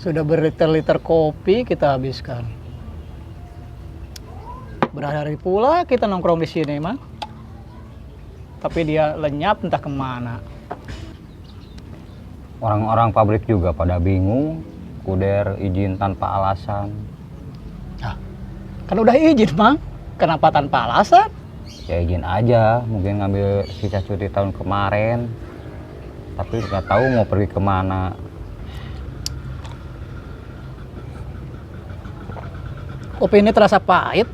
Sudah berliter-liter kopi kita habiskan. Berhari-hari pula kita nongkrong di sini, Mang. Tapi dia lenyap entah kemana. Orang-orang pabrik juga pada bingung, kuder izin tanpa alasan. Nah, kan udah izin, Mang. Kenapa tanpa alasan? Ya izin aja, mungkin ngambil sisa cuti tahun kemarin. Tapi nggak tahu mau pergi kemana. Kopi ini terasa pahit.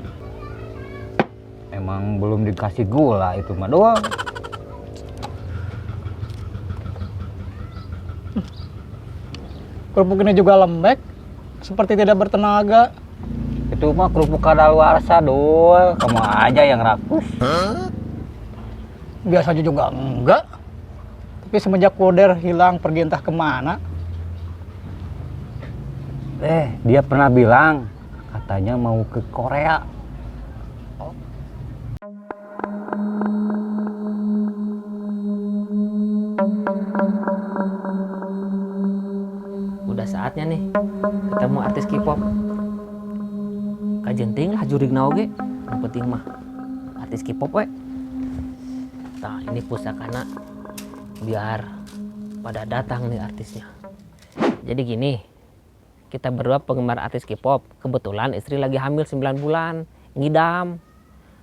Emang belum dikasih gula itu mah doang. Kerupuk ini juga lembek, seperti tidak bertenaga. Itu mah kerupuk kadaluarsa dul. Kamu aja yang rakus. Biasanya juga enggak. Tapi semenjak Koder hilang pergi entah kemana. Dia pernah bilang katanya mau ke Korea. Udah saatnya nih ketemu artis K-pop. Kajenting lah jurig naoge. Yang penting mah artis K-pop we. Nah ini pusakana biar pada datang nih artisnya. Jadi gini, kita berdua penggemar artis K-pop. Kebetulan istri lagi hamil 9 bulan, ngidam.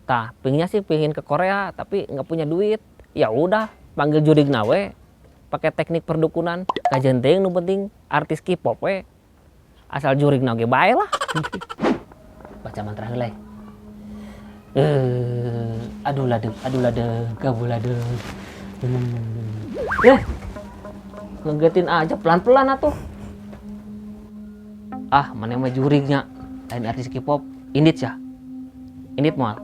Tah, pengennya sih pengen ke Korea tapi nggak punya duit. Ya udah, panggil jurig nawe. Pakai teknik perdukunan, kajenting nu penting artis K-pop we. Asal jurig naoge bae lah. Baca mantra heula. Aduh ladeg, kabulade. Ngegetin aja pelan-pelan atuh. Ah, mana mah jurignya. Lain artis K-pop, Indit ya. Indit moal.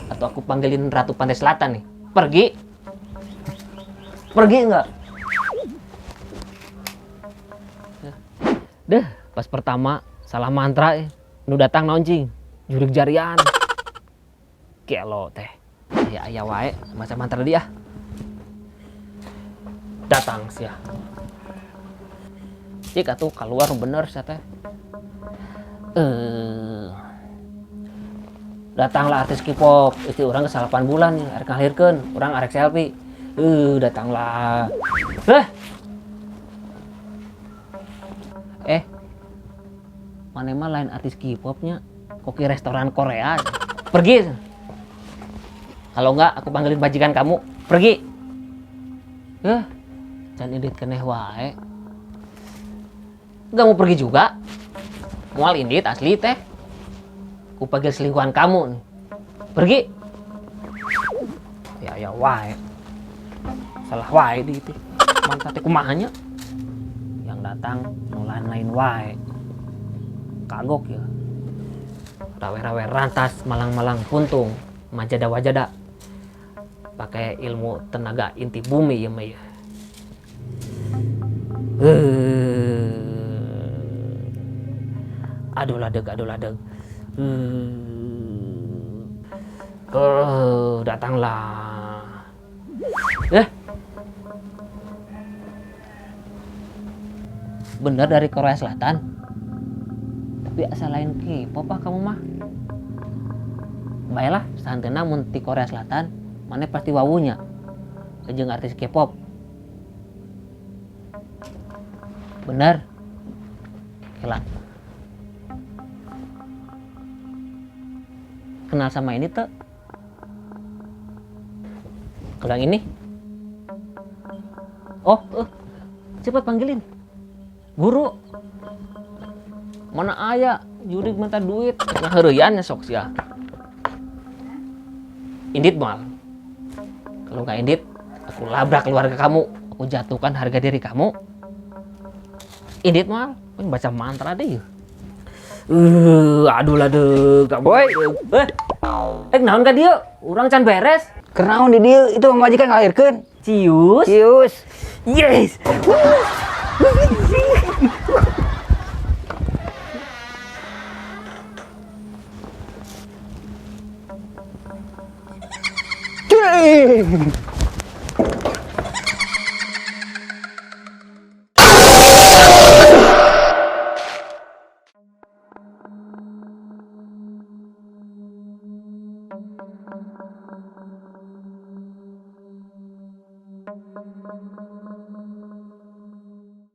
Atau aku panggilin Ratu Pantai Selatan nih. Pergi. Pergi enggak? Deh, pas pertama salah mantra nu datang naoncing. Jurig jarian. Kelo teh. Aya wae macam mantra dia. Datang sia. Jika tuh keluar bener sia teh. Datanglah artis K-pop. Itu orang ke 8 bulan nih, arek ngahirkeun, urang arek selfie. Datanglah. Mana mah lain artis K-popnya. Koki restoran Korea. Pergi. Kalau enggak aku panggilin bajikan kamu. Pergi. Jangan indit keneh wae. Enggak mau pergi juga. Mual indit asli teh. Aku panggil selingkuhan kamu nih. Pergi. Ya wae. Salah wae di itu. Mantap kumahanya. Yang datang nulan lain wae. Kagok ya. Rawe-rawe rantas, malang-malang puntung, majada-wajada. Pakai ilmu tenaga inti bumi ya mah ya. Aduh ladeg. Datanglah. Bener dari Korea Selatan. Tapi asal lain K-pop kamu mah. Baiklah, santena mun ti Korea Selatan, mana pasti wawunya. Jeung artis K-pop. Bener. Kelang. Kenal sama ini tuh. Kelang ini. Cepat panggilin. Guru. Mana aya jurig minta duit ngaheureyan sok sia. Indit mal. Kalau nggak Indit, aku labrak keluarga kamu, aku jatuhkan harga diri kamu. Indit mal, baca mantra deh. Aduh ladeg, kamu. Woi, Naon ka dieu? Urang can beres. kenaon di dieu itu majikan ngalairkeun. Cius. Yes.